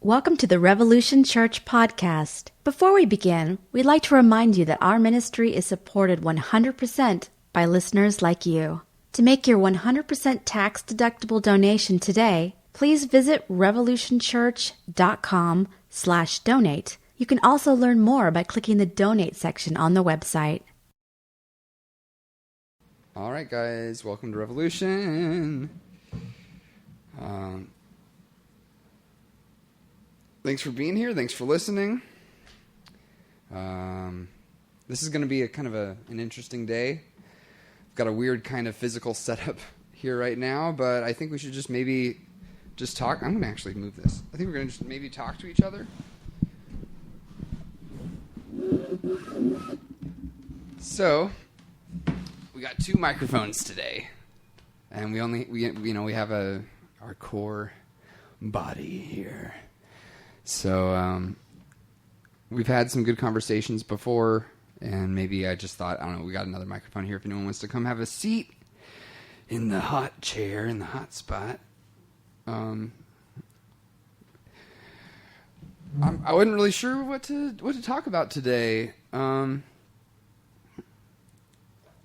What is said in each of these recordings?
Welcome to the Revolution Church podcast. Before we begin, we'd like to remind you that our ministry is supported 100% by listeners like you. To make your 100% tax-deductible donation today, please visit revolutionchurch.com/donate. You can also learn more by clicking the donate section on the website. All right, guys, welcome to Revolution. Thanks for being here. Thanks for listening. This is going to be an interesting day. I've got a weird kind of physical setup here right now, but I think we should just maybe just talk. I'm going to actually move this. I think we're going to just maybe talk to each other. So, we got two microphones today, and we have our core body here. So, we've had some good conversations before, and maybe I just thought, I don't know, we got another microphone here if anyone wants to come have a seat in the hot chair, in the hot spot. I wasn't really sure what to talk about today. I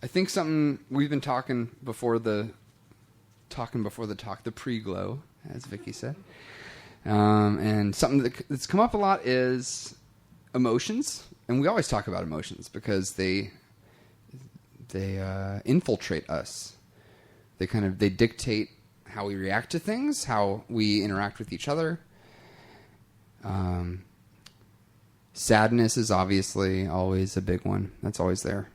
think something we've been talking before the talk, the pre-glow, as Vicky said. And something that's come up a lot is emotions, and we always talk about emotions because they infiltrate us. They dictate how we react to things, how we interact with each other. Sadness is obviously always a big one. That's always there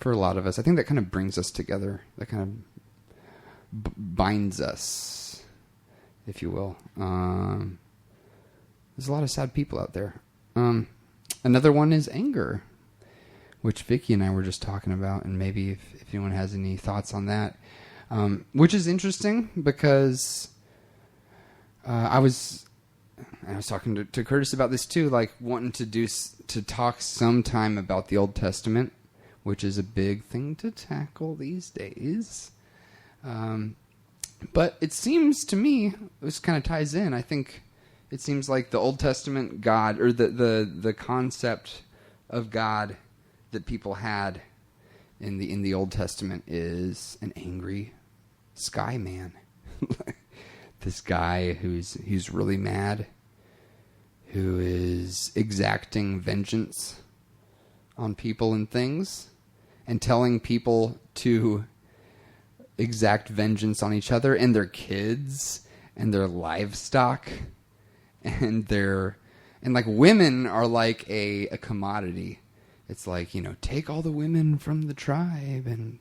for a lot of us. I think that kind of brings us together. That kind of binds us, if you will. There's a lot of sad people out there. Another one is anger, which Vicky and I were just talking about, and maybe if anyone has any thoughts on that, which is interesting because I was talking to Curtis about this too, like wanting to talk sometime about the Old Testament, which is a big thing to tackle these days. But it seems to me, this kind of ties in, I think it seems like the Old Testament God, or the concept of God that people had in the Old Testament is an angry sky man. This guy who's really mad, who is exacting vengeance on people and things, and telling people to exact vengeance on each other and their kids and their livestock and like women are like a commodity. It's like, take all the women from the tribe and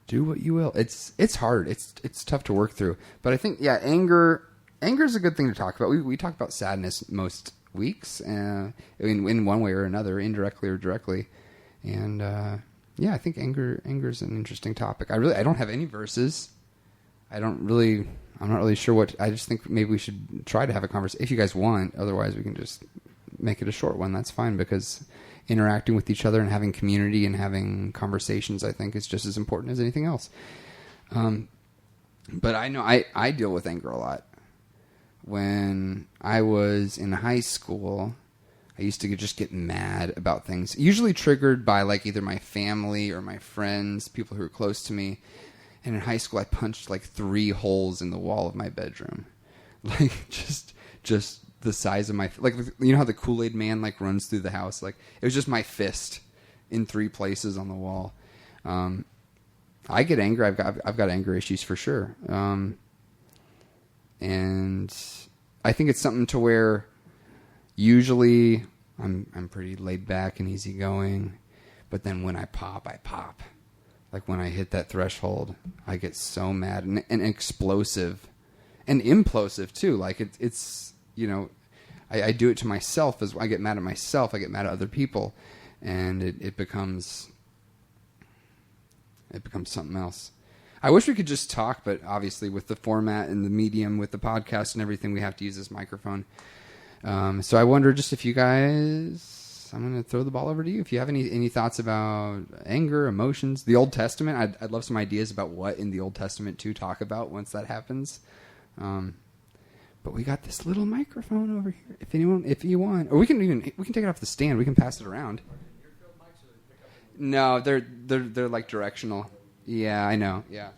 do what you will. It's hard. It's tough to work through. But I think, anger is a good thing to talk about. We talk about sadness most weeks, in one way or another, indirectly or directly. And I think anger is an interesting topic. I don't have any verses. I'm not really sure what. I just think maybe we should try to have a conversation if you guys want. Otherwise, we can just make it a short one. That's fine, because interacting with each other and having community and having conversations, I think, is just as important as anything else. But I know I deal with anger a lot. When I was in high school, I used to just get mad about things, usually triggered by like either my family or my friends, people who are close to me. And in high school, I punched like 3 holes in the wall of my bedroom, like just the size of my, like, how the Kool-Aid man like runs through the house. Like, it was just my fist in 3 places on the wall. I get angry. I've got anger issues for sure. And I think it's something to where usually I'm pretty laid back and easygoing, but then when I pop. Like when I hit that threshold, I get so mad and explosive and implosive too. Like it's I do it to myself. As I get mad at myself, I get mad at other people, and it becomes something else. I wish we could just talk, but obviously with the format and the medium, with the podcast and everything, we have to use this microphone. So I wonder just if you guys, I'm going to throw the ball over to you. If you have any thoughts about anger, emotions, the Old Testament, I'd love some ideas about what in the Old Testament to talk about once that happens. but we got this little microphone over here. If you want, or we can take it off the stand. We can pass it around. No, they're like directional. Yeah, I know. Yeah.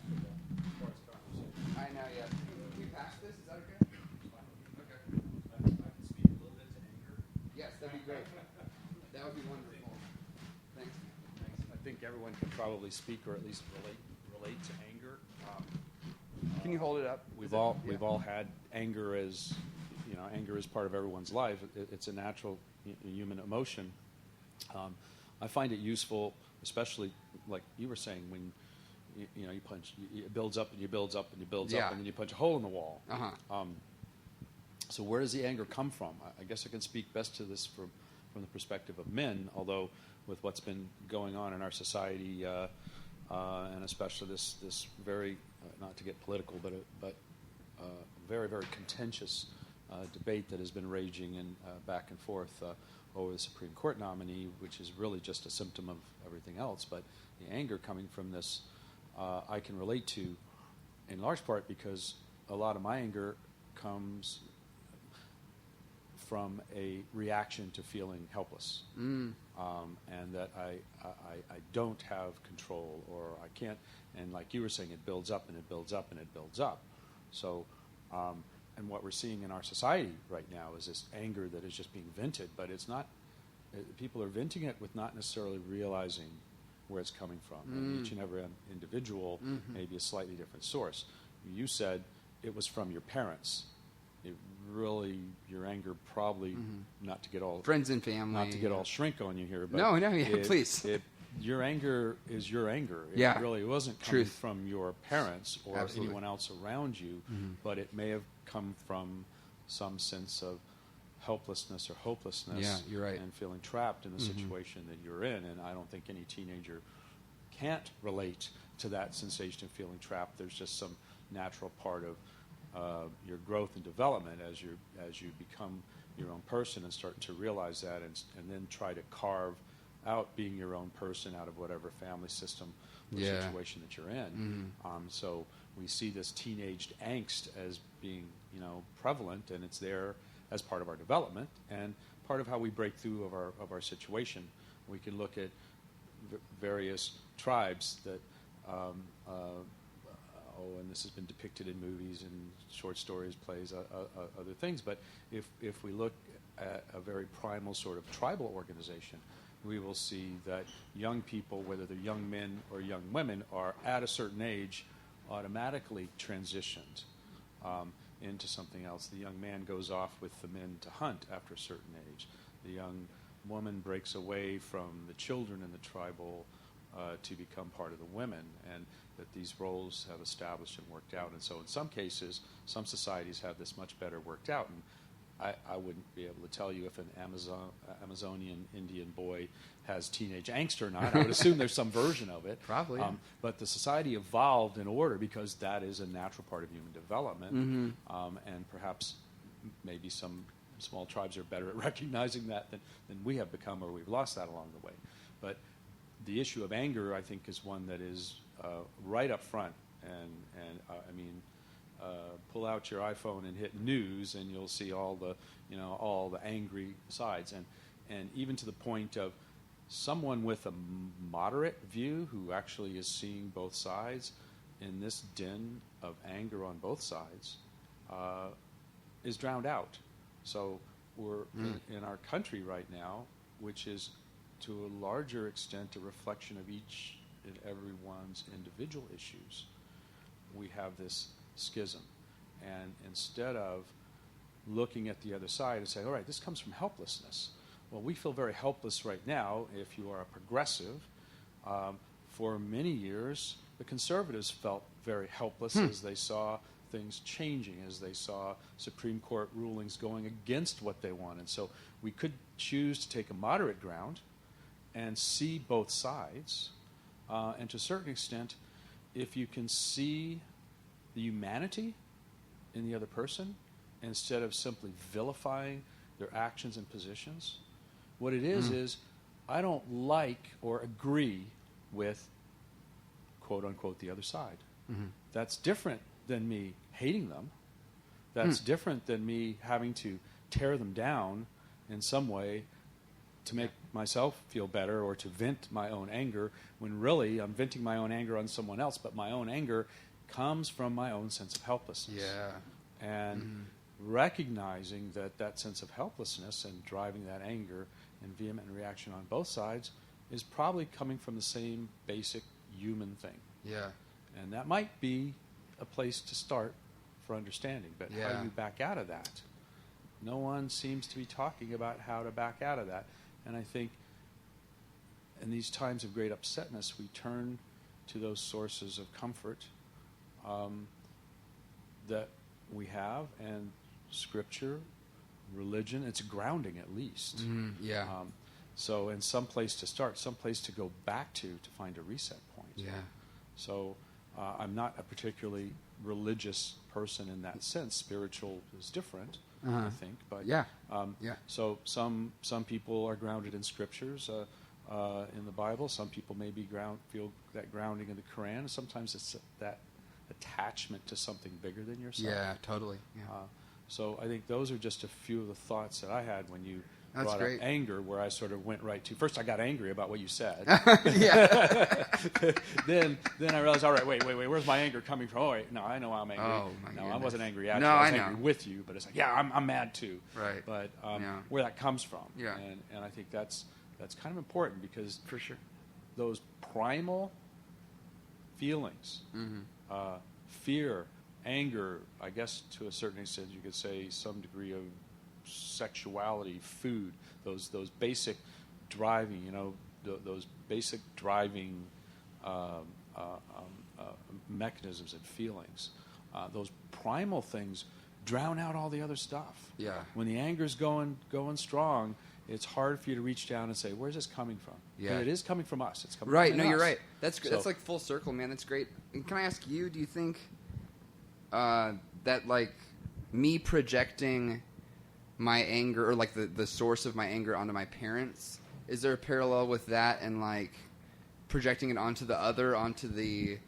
I know. Yeah. Can we pass this? Is that okay? Okay. I can speak a little bit to anger. Yes, that'd be great. That would be wonderful. Thanks. I think everyone can probably speak or at least relate to anger. Can you hold it up? We've all had anger as anger is part of everyone's life. It's a natural human emotion. I find it useful, especially like you were saying, when you punch, it builds up and you builds up and you builds up, and then you punch a hole in the wall. So where does the anger come from? I guess I can speak best to this from the perspective of men, although with what's been going on in our society, and especially this very, not to get political, but very, very contentious debate that has been raging back and forth over the Supreme Court nominee, which is really just a symptom of everything else. But the anger coming from this, I can relate to in large part because a lot of my anger comes from a reaction to feeling helpless, and that I don't have control, or I can't. And like you were saying, it builds up and it builds up and it builds up. So, and what we're seeing in our society right now is this anger that is just being vented, but it's not. People are venting it with not necessarily realizing where it's coming from. And each and every individual may be a slightly different source. You said it was from your parents. It really, your anger probably, not to get all friends and family, not to get all shrink on you here, but no, please. Your anger is your anger. It really wasn't coming from your parents or anyone else around you, but it may have come from some sense of helplessness or hopelessness. Yeah, you're right. And feeling trapped in the situation that you're in. And I don't think any teenager can't relate to that sensation of feeling trapped. There's just some natural part of your growth and development as you become your own person and start to realize that, and then try to carve out being your own person out of whatever family system or situation that you're in. So we see this teenaged angst as being prevalent, and it's there as part of our development and part of how we break through of our situation. We can look at various tribes that and this has been depicted in movies and short stories, plays, other things. But if we look at a very primal sort of tribal organization, we will see that young people, whether they're young men or young women, are at a certain age automatically transitioned into something else. The young man goes off with the men to hunt after a certain age. The young woman breaks away from the children in the tribal to become part of the women, and that these roles have established and worked out. And so in some cases, some societies have this much better worked out. And I wouldn't be able to tell you if an Amazonian Indian boy has teenage angst or not. I would assume there's some version of it. Probably. But the society evolved in order because that is a natural part of human development. And perhaps maybe some small tribes are better at recognizing that than we have become, or we've lost that along the way. But the issue of anger, I think, is one that is right up front. And I mean, pull out your iPhone and hit news, and you'll see all the angry sides, and even to the point of someone with a moderate view who actually is seeing both sides in this din of anger on both sides is drowned out. So we're in our country right now, which is to a larger extent a reflection of each and everyone's individual issues. We have this schism. And instead of looking at the other side and saying, all right, this comes from helplessness. Well, we feel very helpless right now if you are a progressive. For many years, the conservatives felt very helpless as they saw things changing, as they saw Supreme Court rulings going against what they wanted. So we could choose to take a moderate ground and see both sides. And to a certain extent, if you can see the humanity in the other person instead of simply vilifying their actions and positions, what it is I don't like or agree with, quote unquote, the other side. That's different than me hating them. That's different than me having to tear them down in some way to make myself feel better or to vent my own anger, when really I'm venting my own anger on someone else, but my own anger comes from my own sense of helplessness. Yeah. And recognizing that sense of helplessness and driving that anger and vehement reaction on both sides is probably coming from the same basic human thing. Yeah. And that might be a place to start for understanding. But how do you back out of that? No one seems to be talking about how to back out of that. And I think in these times of great upsetness, we turn to those sources of comfort that we have, and Scripture, religion, it's grounding at least. So, and some place to start, some place to go back to find a reset point. Yeah. So, I'm not a particularly religious person in that sense. Spiritual is different, I think. But So some people are grounded in scriptures in the Bible. Some people maybe feel that grounding in the Quran. Sometimes it's that attachment to something bigger than yourself. Yeah, totally. Yeah. So I think those are just a few of the thoughts that I had when you That's brought great. up anger, where I sort of went right to. First, I got angry about what you said. Then I realized, all right, wait, where's my anger coming from? Oh, wait, no, I know I'm angry. Oh, my no, goodness. I wasn't angry at No, you. I was I know. angry with you, but it's like, yeah, I'm mad too. Right. But where that comes from. Yeah. And I think that's kind of important, because For sure. those primal feelings, fear, anger, I guess to a certain extent you could say some degree of sexuality, food, those basic driving, those basic driving mechanisms and feelings, those primal things drown out all the other stuff. Yeah. When the anger's going strong, it's hard for you to reach down and say, where's this coming from? Yeah. But it is coming from us. It's coming Right. from No, us. you're right. That's So- like full circle, man. That's great. And can I ask you? Do you think that like me projecting my anger, or like the source of my anger onto my parents, is there a parallel with that, and like projecting it onto the other, onto the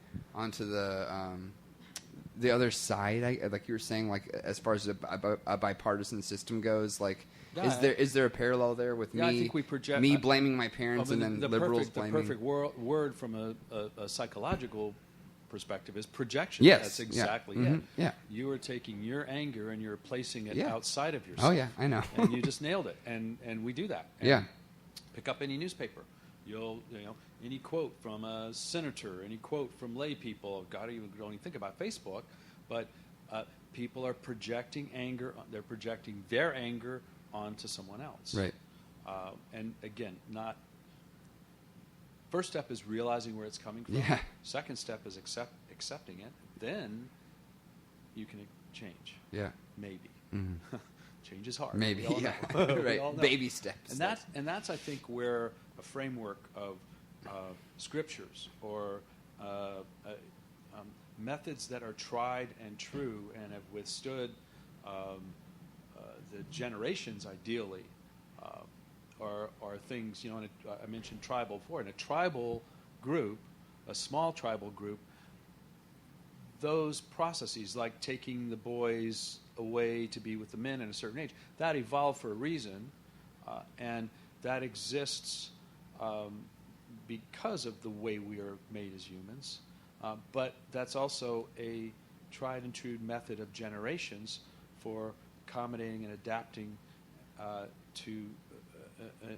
other side? Like you were saying, like as far as a bipartisan system goes, like. Yeah, Is there a parallel there with Yeah, me? I think we project me blaming my parents, and then the liberals perfect, blaming. The perfect word from a psychological perspective is projection. Yes. That's Yeah. exactly Mhm. it. Yeah. You are taking your anger and you're placing it Yeah. outside of yourself. Oh yeah, I know. And you just nailed it. And we do that. And Yeah. Pick up any newspaper. Any quote from a senator, any quote from lay people. God, you don't even think about Facebook, but people are projecting anger. They're projecting their anger onto someone else. Right. And again, first step is realizing where it's coming from. Yeah. Second step is accepting it. Then you can change. Yeah. Maybe. Mm-hmm. Change is hard. Maybe. We all Yeah. know. We Right. all know. Baby steps. And that's I think where a framework of scriptures or methods that are tried and true and have withstood the generations, ideally, are things. I mentioned tribal before. In a tribal group, a small tribal group, those processes, like taking the boys away to be with the men at a certain age, that evolved for a reason, and that exists because of the way we are made as humans. But that's also a tried and true method of generations for accommodating and adapting to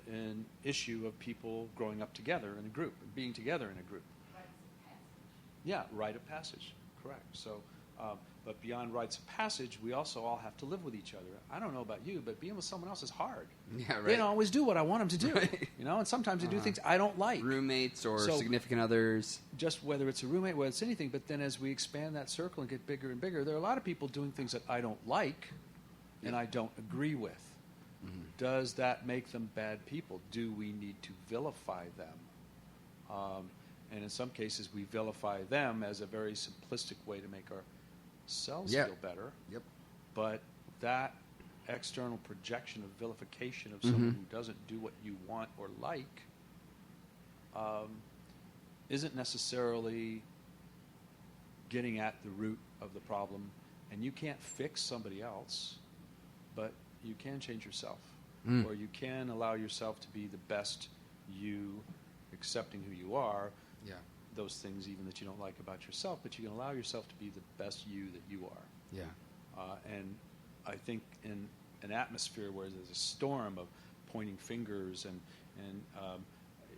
an issue of people growing up together in a group, and being together in a group. Yeah, rite of passage, correct. So, but beyond rites of passage, we also all have to live with each other. I don't know about you, but being with someone else is hard. Yeah, right. They don't always do what I want them to do, Right. and sometimes they do things I don't like. Roommates or So- significant others. Just whether it's a roommate, whether it's anything, but then as we expand that circle and get bigger and bigger, there are a lot of people doing things that I don't like and I don't agree with. Mm-hmm. Does that make them bad people? Do we need to vilify them? And in some cases, we vilify them as a very simplistic way to make ourselves Yeah. feel better. Yep. But that external projection of vilification of someone who doesn't do what you want or like isn't necessarily getting at the root of the problem And you can't fix somebody else, but you can change yourself. Or you can allow yourself to be the best you, accepting who you are. Yeah. Those things even that you don't like about yourself, but you can allow yourself to be the best you that you are. Yeah. And I think in an atmosphere where there's a storm of pointing fingers and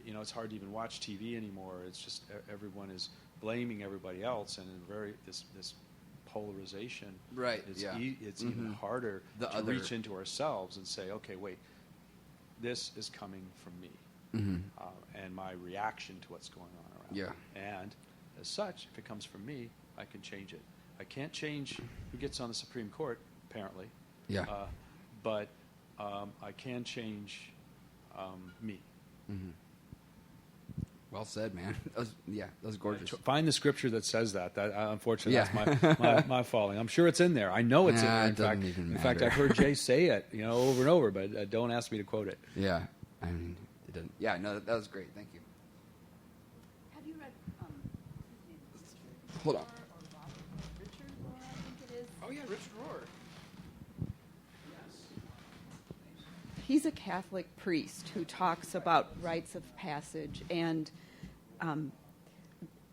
it's hard to even watch TV anymore. It's just everyone is blaming everybody else, and in this polarization. Right. It's Yeah. It's even harder to reach into ourselves and say, okay, wait, this is coming from me, and my reaction to what's going on around. Yeah. Me. And as such, if it comes from me, I can change it. I can't change who gets on the Supreme Court, apparently. Yeah. But I can change me. Mm-hmm. Well said, man. That was gorgeous. Find the scripture that says that. Unfortunately, that's my falling. I'm sure it's in there. I know it's in there. In fact, I've heard Jay say it, over and over. But don't ask me to quote it. Yeah, I mean, it doesn't. Yeah, no, that was great. Thank you. Have you read? Hold on. Richard Rowe, I think it is. Oh yeah, Richard Rowe. He's a Catholic priest who talks about rites of passage, and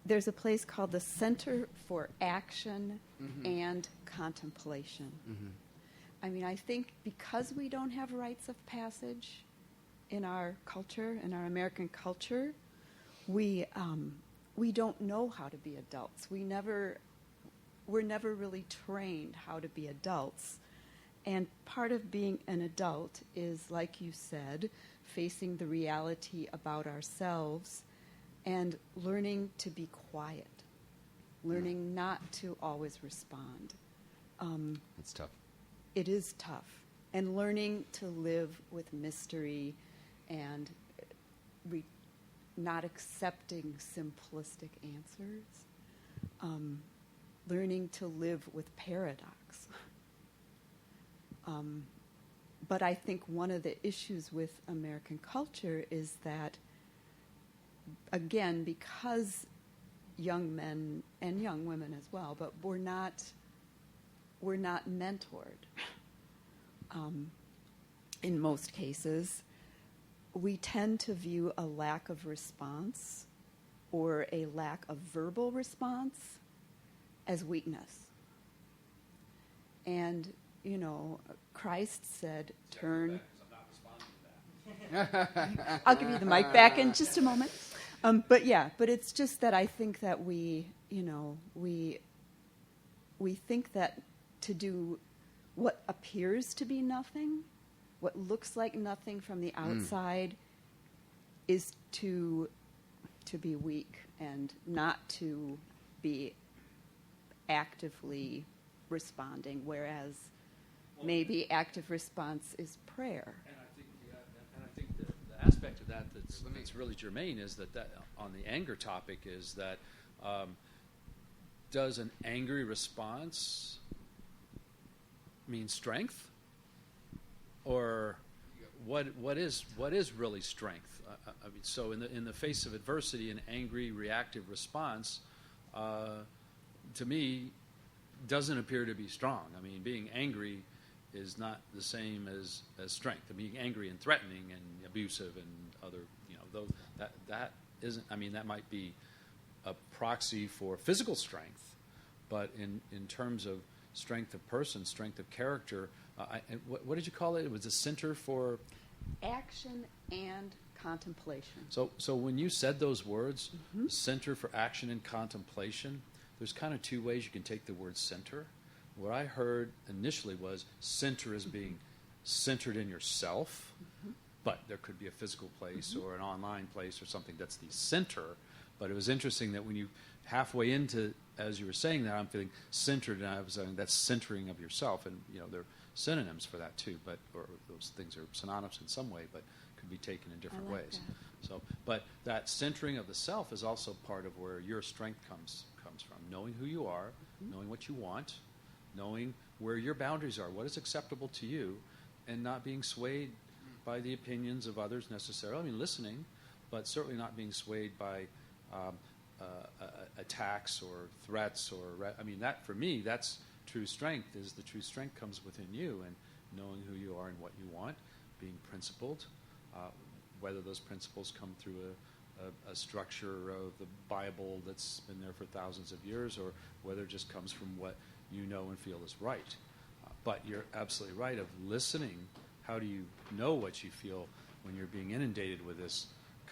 there's a place called the Center for Action and Contemplation. I mean, I think because we don't have rites of passage in our culture, in our American culture, we don't know how to be adults. We're never really trained how to be adults. And part of being an adult is, like you said, facing the reality about ourselves and learning to be quiet, learning not to always respond. It's tough. It is tough. And learning to live with mystery and not accepting simplistic answers. Learning to live with paradox. But I think one of the issues with American culture is that, again, because young men and young women as well, but we're not mentored. In most cases, we tend to view a lack of response or a lack of verbal response as weakness. And Christ said, turn. I'll give you the mic back in just a moment. But it's just that I think that we think that to do what appears to be nothing, what looks like nothing from the outside, is to be weak and not to be actively responding, whereas maybe active response is prayer. And I think the aspect of that that's really germane is that on the anger topic is that does an angry response mean strength, or what is really strength? I mean, so in the face of adversity, an angry reactive response, to me, doesn't appear to be strong. I mean, being angry is not the same as strength. I mean, being angry and threatening and abusive and other, that isn't. I mean, that might be a proxy for physical strength, but in terms of strength of person, strength of character, what did you call it? It was a center for action and contemplation. So when you said those words, center for action and contemplation, there's kind of two ways you can take the word center. What I heard initially was center as being centered in yourself, but there could be a physical place or an online place or something that's the center. But it was interesting that when you halfway into, as you were saying that, I'm feeling centered, and I was saying that's centering of yourself, and there are synonyms for that too, or those things are synonymous in some way, but could be taken in different ways. That. So, but that centering of the self is also part of where your strength comes from, knowing who you are, knowing what you want, knowing where your boundaries are, what is acceptable to you, and not being swayed by the opinions of others necessarily. I mean, listening, but certainly not being swayed by attacks or threats. I mean, that for me, that's true strength is the true strength comes within you, and knowing who you are and what you want, being principled, whether those principles come through a structure of the Bible that's been there for thousands of years, or whether it just comes from what you know and feel is right. But you're absolutely right of listening. How do you know what you feel when you're being inundated with this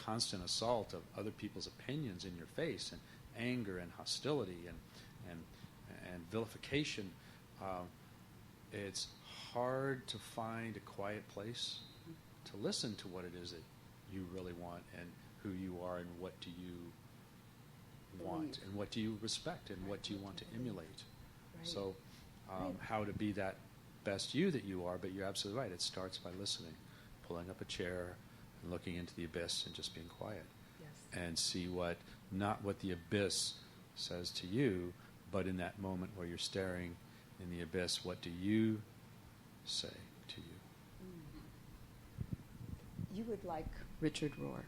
constant assault of other people's opinions in your face, and anger and hostility and vilification? It's hard to find a quiet place to listen to what it is that you really want, and who you are, and what do you want, and what do you respect, and what do you want to emulate. Right. So how to be that best you that you are. But you're absolutely right. It starts by listening, pulling up a chair and looking into the abyss and just being quiet. Yes. And see not what the abyss says to you, but in that moment where you're staring in the abyss, what do you say to you? You would like Richard Rohr.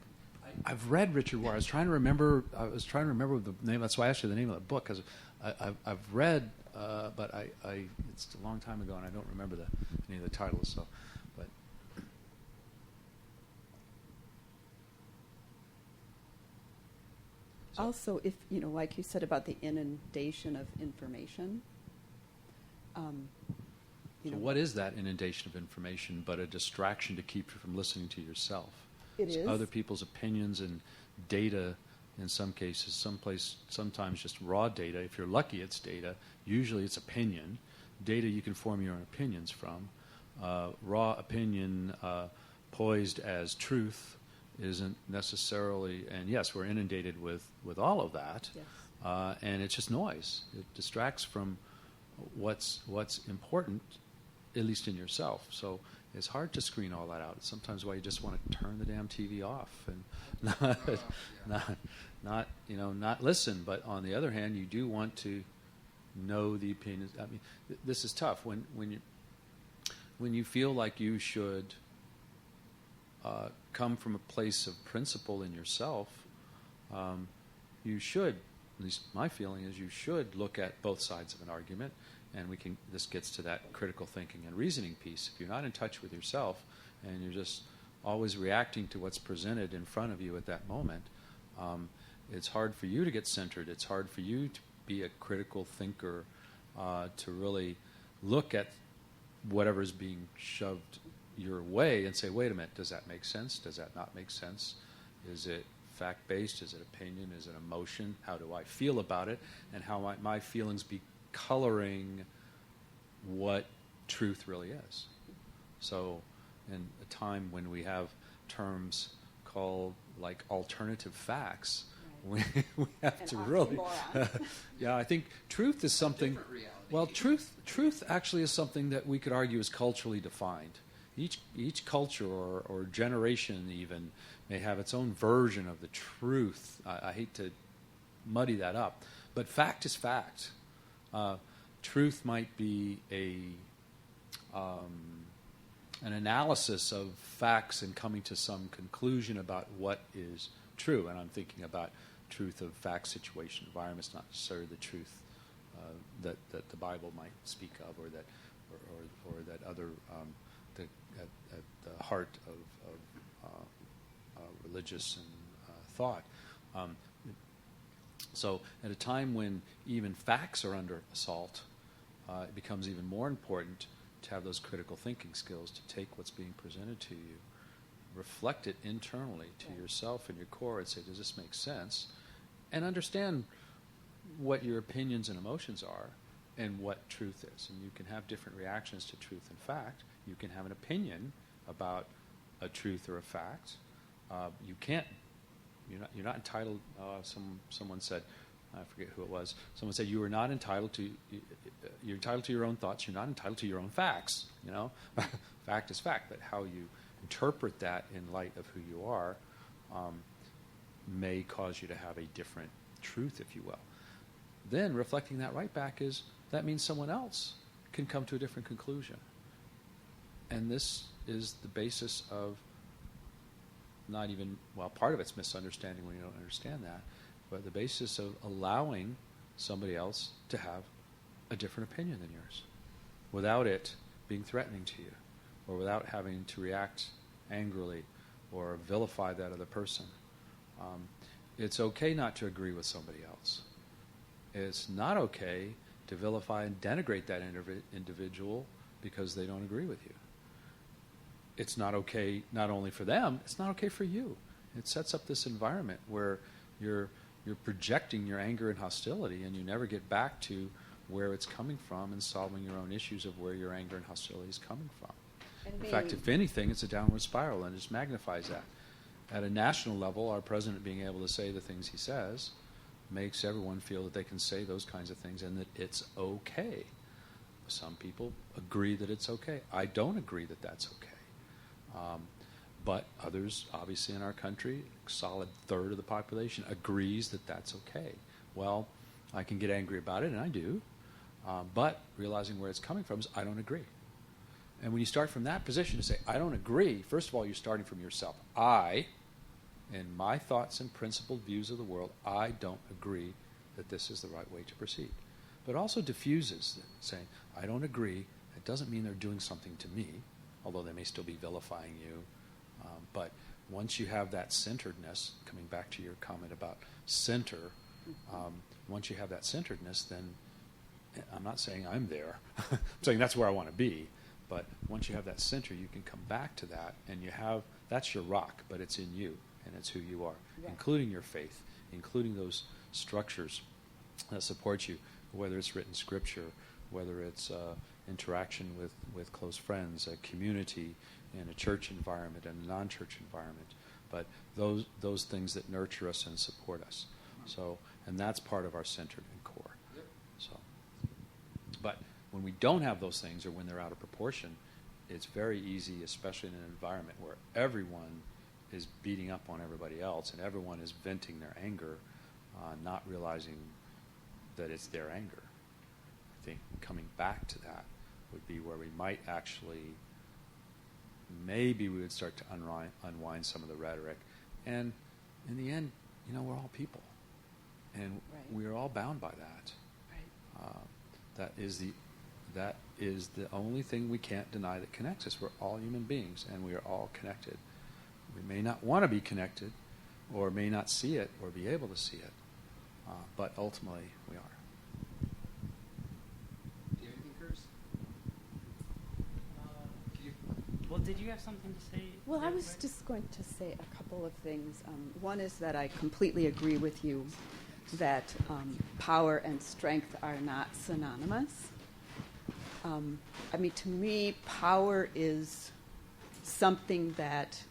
I've read Richard Rohr. I was trying to remember the name. That's why I asked you the name of the book, because I've read, but it's a long time ago, and I don't remember any of the titles. So, but Also, if like you said about the inundation of information. So what is that inundation of information but a distraction to keep you from listening to yourself? It is. Other people's opinions and data, in some cases, sometimes just raw data. If you're lucky, it's data. Usually it's opinion. Data you can form your own opinions from. Raw opinion poised as truth isn't necessarily, and yes, we're inundated with all of that. Yes. And it's just noise. It distracts from what's important, at least in yourself. So it's hard to screen all that out. It's sometimes why you just want to turn the damn TV off and not listen. But on the other hand, you do want to know the opinions. I mean, this is tough when you feel like you should come from a place of principle in yourself. You should. At least my feeling is you should look at both sides of an argument, and this gets to that critical thinking and reasoning piece. If you're not in touch with yourself and you're just always reacting to what's presented in front of you at that moment, it's hard for you to get centered. It's hard for you to be a critical thinker, to really look at whatever's being shoved your way and say, wait a minute, does that make sense? Does that not make sense? Is it fact-based? Is it opinion? Is it emotion? How do I feel about it? And how might my feelings be coloring what truth really is? So in a time when we have terms called like alternative facts, right, we have to really... Yeah, I think truth is something... Well, truth actually is something that we could argue is culturally defined. Each culture or generation even may have its own version of the truth. I hate to muddy that up, but fact is fact. Truth might be an analysis of facts and coming to some conclusion about what is true. And I'm thinking about truth of fact, situation, environments, not necessarily the truth that the Bible might speak of, or that other at the heart of religious and thought. So at a time when even facts are under assault, it becomes even more important to have those critical thinking skills, to take what's being presented to you, reflect it internally to yourself and your core, and say, does this make sense? And understand what your opinions and emotions are and what truth is. And you can have different reactions to truth and fact. You can have an opinion about a truth or a fact. You're not entitled. Someone said, I forget who it was. Someone said you are not entitled to. You're entitled to your own thoughts. You're not entitled to your own facts. Fact is fact, but how you interpret that in light of who you are may cause you to have a different truth, if you will. Then reflecting that right back that means someone else can come to a different conclusion. And this is the basis of part of it's misunderstanding when you don't understand that, but the basis of allowing somebody else to have a different opinion than yours, without it being threatening to you, or without having to react angrily or vilify that other person. It's okay not to agree with somebody else. It's not okay to vilify and denigrate that individual because they don't agree with you. It's not okay not only for them, it's not okay for you. It sets up this environment where you're projecting your anger and hostility, and you never get back to where it's coming from and solving your own issues of where your anger and hostility is coming from. In fact, if anything, it's a downward spiral, and it just magnifies that. At a national level, our president being able to say the things he says makes everyone feel that they can say those kinds of things and that it's okay. Some people agree that it's okay. I don't agree that that's okay. But others, obviously in our country, a solid third of the population agrees that that's okay. Well, I can get angry about it, and I do, but realizing where it's coming from is I don't agree. And when you start from that position to say, I don't agree, first of all, you're starting from yourself. In my thoughts and principled views of the world, I don't agree that this is the right way to proceed. But also diffuses saying, I don't agree. It doesn't mean they're doing something to me, although they may still be vilifying you. But once you have that centeredness, coming back to your comment about center, once you have that centeredness, then I'm not saying I'm there. I'm saying that's where I want to be. But once you have that center, you can come back to that, and that's your rock, but it's in you, and it's who you are, including your faith, including those structures that support you, whether it's written scripture, whether it's interaction with close friends, a community, in a church environment and a non-church environment, but those things that nurture us and support us. So, and that's part of our center and core. So, but when we don't have those things, or when they're out of proportion, it's very easy, especially in an environment where everyone is beating up on everybody else and everyone is venting their anger, not realizing that it's their anger. I think coming back to that would be where we might actually, maybe we would start to unwind some of the rhetoric. And in the end, we're all people. And we are all bound by that. That is the only thing we can't deny that connects us. We're all human beings, and we are all connected. We may not want to be connected, or may not see it, or be able to see it, but ultimately we are. Do you have anything, Curtis? Well, did you have something to say? Well, I was just going to say a couple of things. One is that I completely agree with you that power and strength are not synonymous. To me, power is something that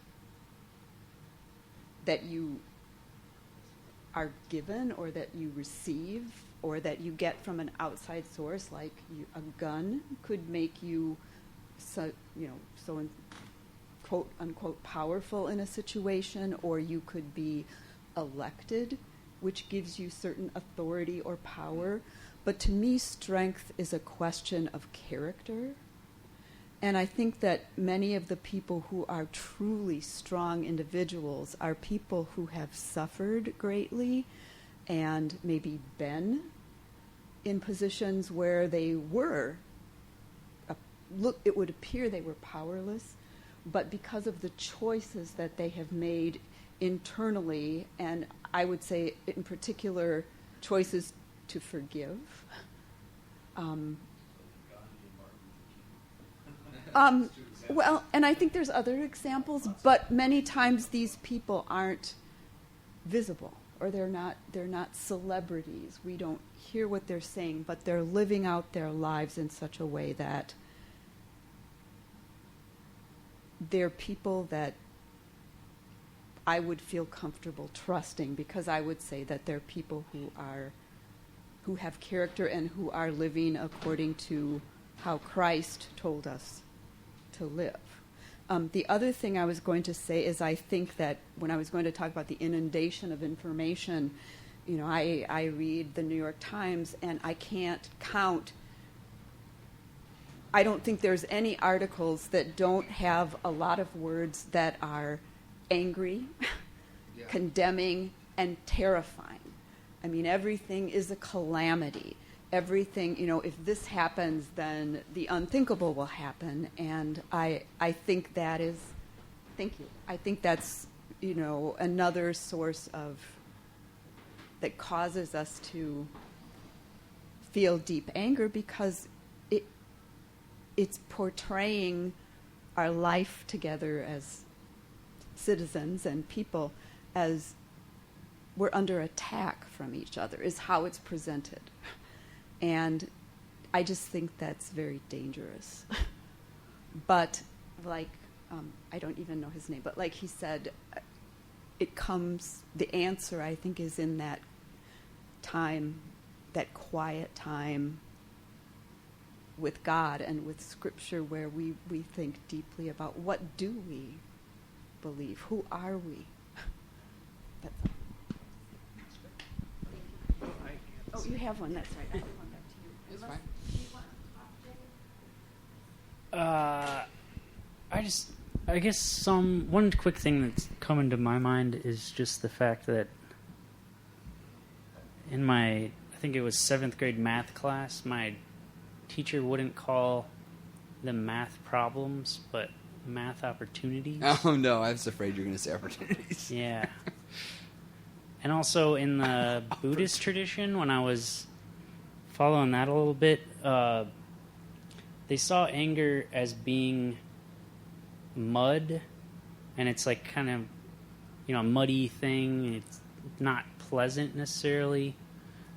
you are given, or that you receive, or that you get from an outside source, like a gun could make you so quote unquote powerful in a situation, or you could be elected, which gives you certain authority or power. But to me, strength is a question of character. And I think that many of the people who are truly strong individuals are people who have suffered greatly and maybe been in positions where they were, it would appear they were powerless, but because of the choices that they have made internally, and I would say in particular choices to forgive. Well, and I think there's other examples, but many times these people aren't visible, or they're not celebrities. We don't hear what they're saying, but they're living out their lives in such a way that they're people that I would feel comfortable trusting, because I would say that they're people who have character and who are living according to how Christ told us to live. The other thing I was going to say is, I think that when I was going to talk about the inundation of information, I read the New York Times, and I can't count. I don't think there's any articles that don't have a lot of words that are angry, condemning, and terrifying. Everything is a calamity. everything, if this happens, then the unthinkable will happen. And I think that is, thank you, I think that's, another source that causes us to feel deep anger, because it's portraying our life together as citizens and people as we're under attack from each other, is how it's presented. And I just think that's very dangerous. But I don't even know his name, but like he said, the answer, I think, is in that time, that quiet time with God and with Scripture, where we think deeply about what do we believe? Who are we? That's all. Oh, you have one. That's right. I have one back to you. It's fine. I guess one quick thing that's coming to my mind is just the fact that in I think it was 7th grade math class, my teacher wouldn't call them math problems, but math opportunities. Oh, no, I was afraid you were going to say opportunities. Yeah. And also in the Buddhist tradition, when I was following that a little bit, they saw anger as being mud, and it's like kind of, a muddy thing. It's not pleasant necessarily,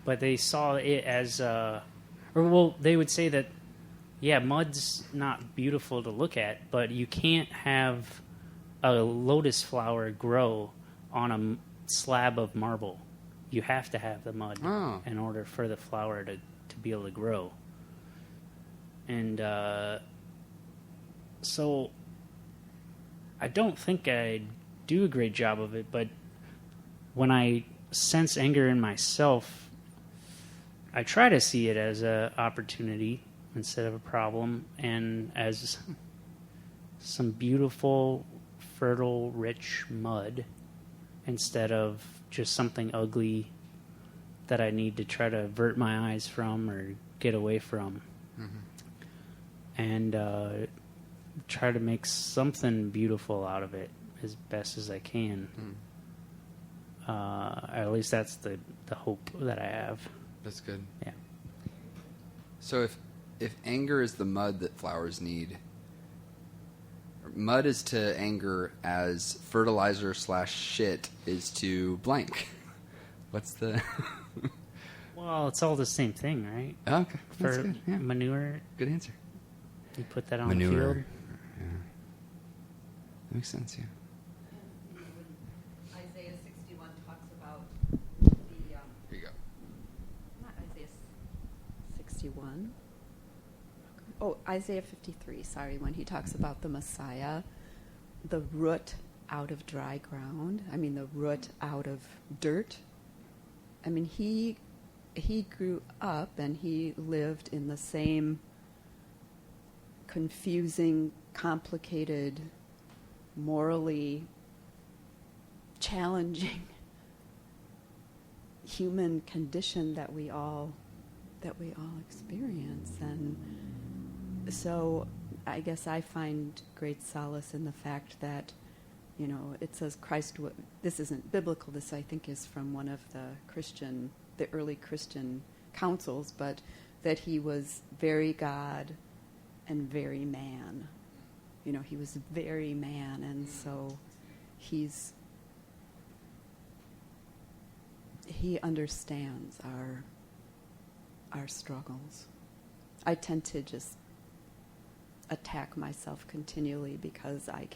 but they saw it as, they would say that, yeah, mud's not beautiful to look at, but you can't have a lotus flower grow on a slab of marble. You have to have the mud in order for the flower to be able to grow. And so I don't think I do a great job of it, but when I sense anger in myself, I try to see it as an opportunity instead of a problem, and as some beautiful, fertile, rich mud instead of just something ugly that I need to try to avert my eyes from or get away from. Mm-hmm. And try to make something beautiful out of it as best as I can. At least that's the hope that I have. That's good. Yeah. So if anger is the mud that flowers need, mud is to anger as fertilizer / shit is to blank. What's the... Well, it's all the same thing, right? Okay, that's For good. Yeah. manure, Good answer. you put that on Manure. the field. Yeah. That makes sense, yeah. Isaiah 61 talks about the... Here you go. Not Isaiah 61. Oh, Isaiah 53, sorry, when he talks about the Messiah, the root out of dry ground, the root out of dirt. He grew up and he lived in the same confusing, complicated, morally challenging human condition that we all experience. And so I guess I find great solace in the fact that, it says Christ, this isn't biblical, this I think is from one of the early Christian councils, but that he was very God and very man. He was very man, and so he understands our struggles. I tend to just attack myself continually because I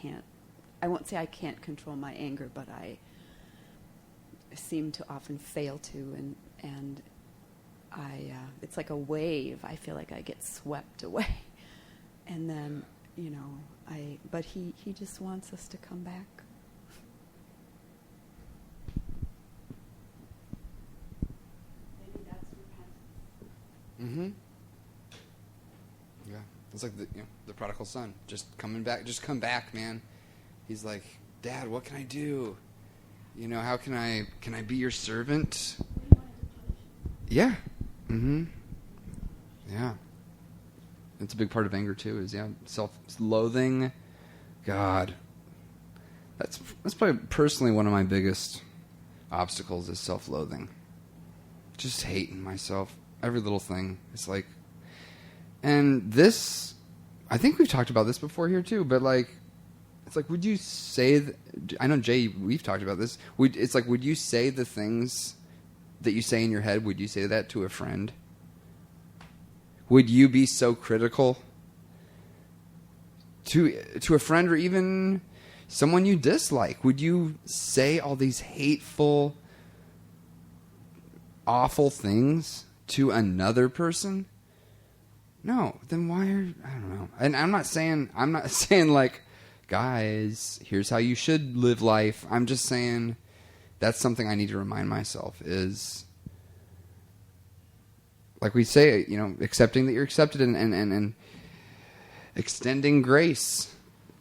won't say I can't control my anger, but I seem to often fail to, and it's like a wave. I feel like I get swept away. And then, but he just wants us to come back. Maybe that's repentance. Mm-hmm. Yeah. It's like the prodigal son. Just coming back. Just come back, man. He's like, Dad, what can I do? How can I be your servant? Yeah. Mm-hmm. Yeah. It's a big part of anger too, is self-loathing. God. That's probably personally one of my biggest obstacles is self-loathing. Just hating myself. Every little thing. It's like, and this, I think we've talked about this before here too, but like, it's like, would you say, I know Jay, we've talked about this. It's like, would you say the things that you say in your head, would you say that to a friend? Would you be so critical to a friend or even someone you dislike? Would you say all these hateful, awful things to another person? No. Then why I don't know. And I'm not saying like, guys, here's how you should live life. I'm just saying that's something I need to remind myself is, like we say, accepting that you're accepted and extending grace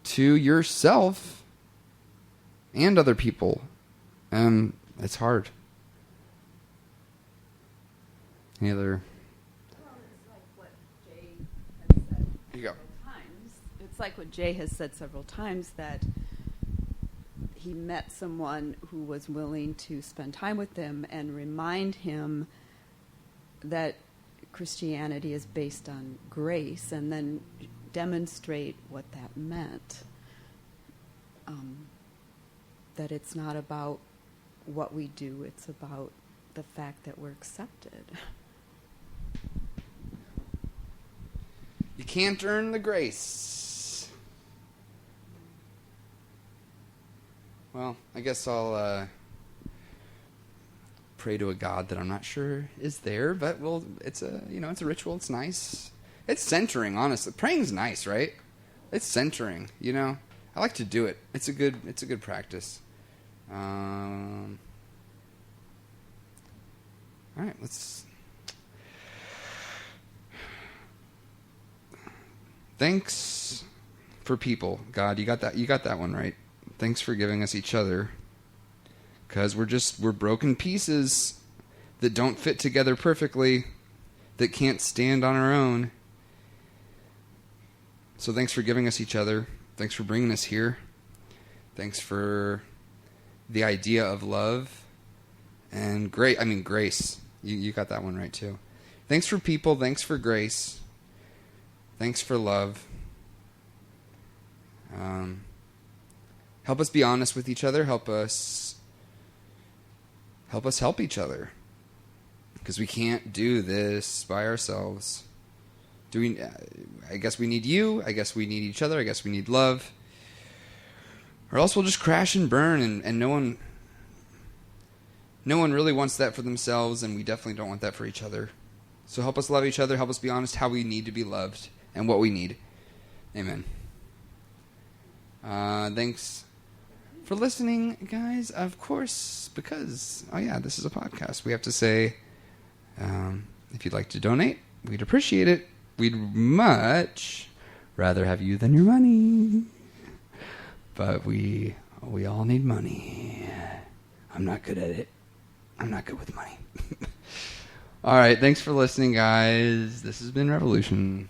to yourself and other people. It's hard. Any other? Well, it's like what Jay has said Here you go. several times. It's like what Jay has said several times, that he met someone who was willing to spend time with him and remind him that Christianity is based on grace, and then demonstrate what that meant. That it's not about what we do, it's about the fact that we're accepted. You can't earn the grace. Well, I guess I'll pray to a God that I'm not sure is there, but it's a ritual. It's nice. It's centering, honestly. Praying's nice, right? It's centering, I like to do it. It's a good practice. All right, let's. Thanks for people, God. You got that one right. Thanks for giving us each other. Because we're broken pieces that don't fit together perfectly, that can't stand on our own. So thanks for giving us each other. Thanks for bringing us here. Thanks for the idea of love and grace. You got that one right too. Thanks for people. Thanks for grace. Thanks for love. Help us be honest with each other. Help us help each other, because we can't do this by ourselves. I guess we need you. I guess we need each other. I guess we need love. Or else we'll just crash and burn, and no one really wants that for themselves, and we definitely don't want that for each other. So help us love each other. Help us be honest how we need to be loved and what we need. Amen. Thanks for listening, guys. Of course, because, this is a podcast. We have to say, if you'd like to donate, we'd appreciate it. We'd much rather have you than your money. But we all need money. I'm not good at it. I'm not good with money. All right, thanks for listening, guys. This has been Revolution.